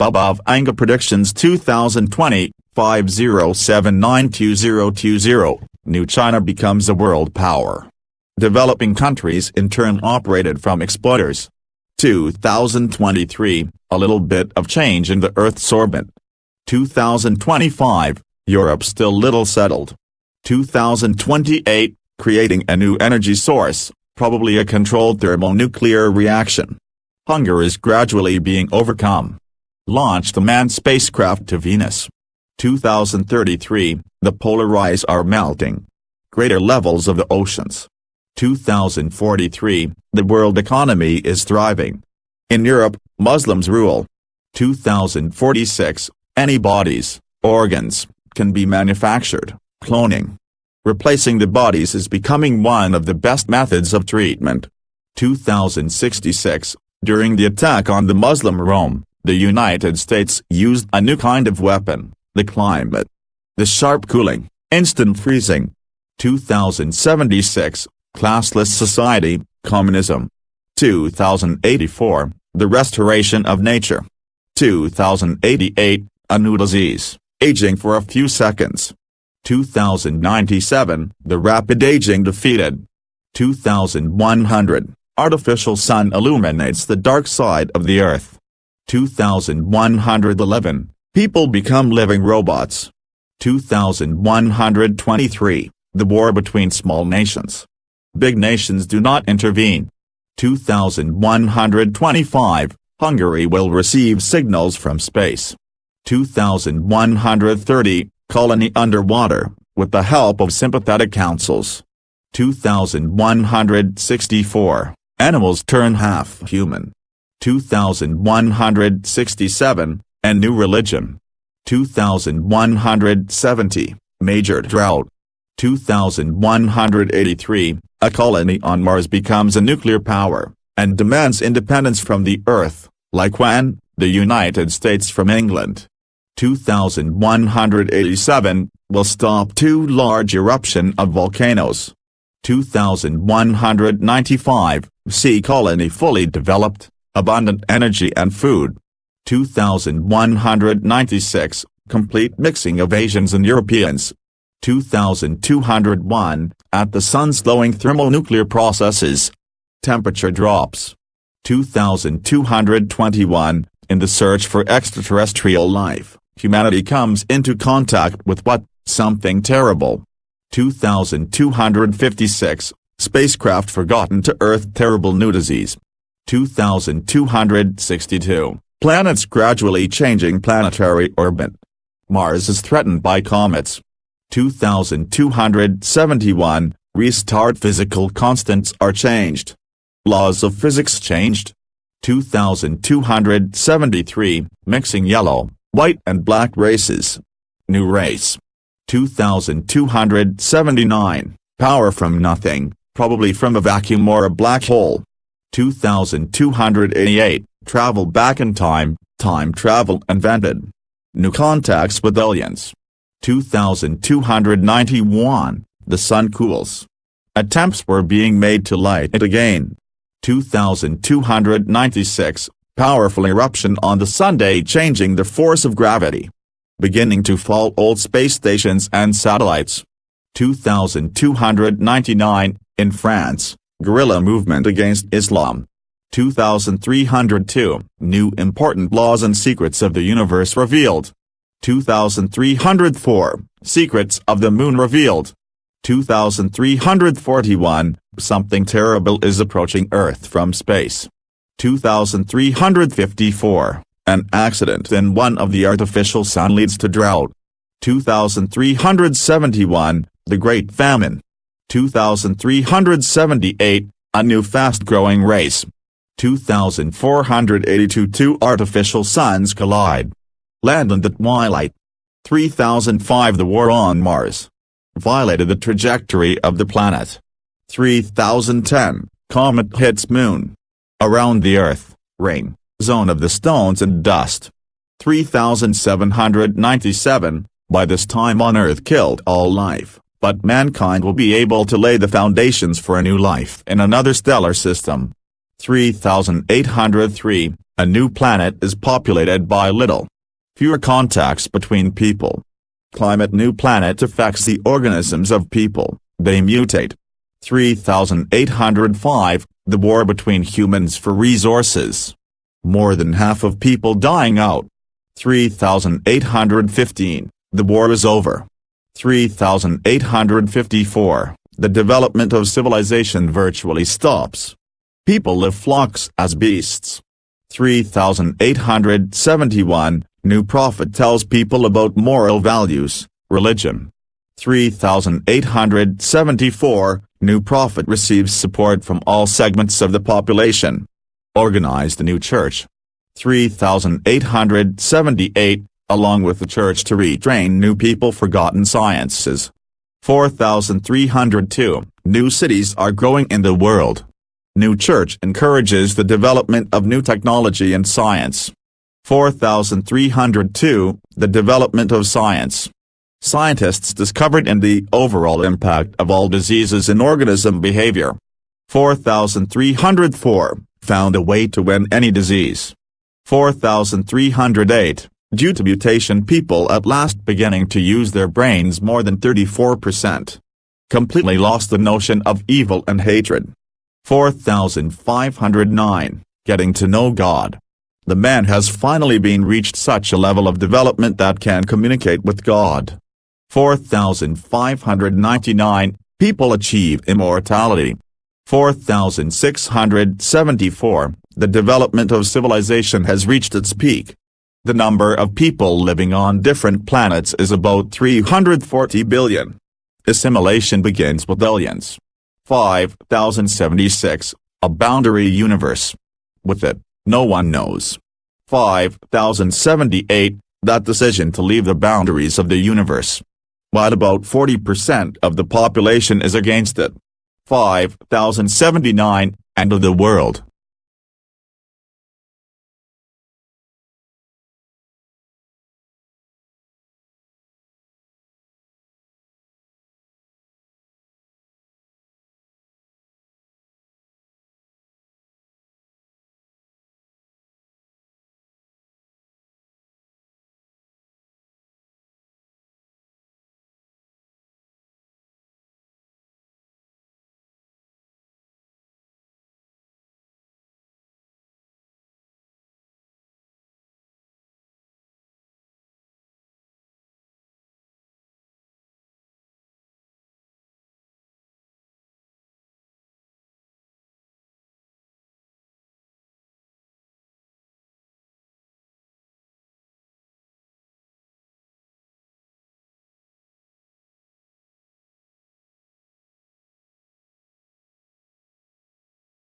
Above Vanga predictions 2020, 50792020, New China becomes a world power. Developing countries in turn operated from exploiters. 2023, a little bit of change in the Earth's orbit. 2025, Europe still little settled. 2028, creating a new energy source, probably a controlled thermonuclear reaction. Hunger is gradually being overcome. Launched a manned spacecraft to Venus. 2033, the polar ice are melting. Greater levels of the oceans. 2043, the world economy is thriving. In Europe, Muslims rule. 2046, any bodies, organs, can be manufactured. Cloning. Replacing the bodies is becoming one of the best methods of treatment. 2066, during the attack on the Muslim Rome, the United States used a new kind of weapon, the climate. The sharp cooling, instant freezing. 2076, classless society, communism. 2084, the restoration of nature. 2088, a new disease, aging for a few seconds. 2097, the rapid aging defeated. 2100, artificial sun illuminates the dark side of the earth. 2111, people become living robots. 2123, the war between small nations. Big nations do not intervene. 2125, Hungary will receive signals from space. 2130, colony underwater, with the help of sympathetic councils. 2164, animals turn half human. 2167, a new religion. 2170, major drought. 2183, a colony on Mars becomes a nuclear power, and demands independence from the Earth, like when, the United States from England. 2187, will stop two large eruption of volcanoes. 2195, sea colony fully developed, abundant energy and food. 2196, complete mixing of Asians and Europeans. 2201, at the sun's slowing thermonuclear processes. Temperature drops. 2221, in the search for extraterrestrial life, humanity comes into contact with what? Something terrible. 2256, spacecraft forgotten to Earth, terrible new disease. 2262, planets gradually changing planetary orbit. Mars is threatened by comets. 2271, restart, physical constants are changed. Laws of physics changed. 2273, mixing yellow, white and black races. New race. 2279, power from nothing, probably from a vacuum or a black hole. 2288, travel back in time, time travel invented. New contacts with aliens. 2291, the sun cools. Attempts were being made to light it again. 2296, powerful eruption on the Sunday changing the force of gravity. Beginning to fall old space stations and satellites. 2299, in France, guerrilla movement against Islam. 2302, new important laws and secrets of the universe revealed. 2304, secrets of the moon revealed. 2341, something terrible is approaching Earth from space. 2354, an accident in one of the artificial sun leads to drought. 2371, the Great Famine. 2378, a new fast-growing race. 2482, two artificial suns collide. Land at twilight. 3005, the war on Mars violated the trajectory of the planet. 3010, comet hits moon. Around the Earth, ring, zone of the stones and dust. 3797, by this time on Earth killed all life, but mankind will be able to lay the foundations for a new life in another stellar system. 3803, a new planet is populated by little. Fewer contacts between people. Climate. New planet affects the organisms of people, they mutate. 3805, the war between humans for resources. More than half of people dying out. 3815, the war is over. 3854, the development of civilization virtually stops. People live flocks as beasts. 3871, new prophet tells people about moral values, religion. 3874, new prophet receives support from all segments of the population. Organize the new church. 3878, along with the church to retrain new people forgotten sciences. 4302, new cities are growing in the world. New church encourages the development of new technology and science. 4302, the development of science. Scientists discovered in the overall impact of all diseases in organism behavior. 4304, found a way to win any disease. 4308, due to mutation people at last beginning to use their brains more than 34%. Completely lost the notion of evil and hatred. 4509, getting to know God. The man has finally been reached such a level of development that can communicate with God. 4599, people achieve immortality. 4674, the development of civilization has reached its peak. The number of people living on different planets is about 340 billion. Assimilation begins with aliens. 5076, a boundary universe. With it, no one knows. 5078, that decision to leave the boundaries of the universe. While about 40% of the population is against it. 5079, end of the world.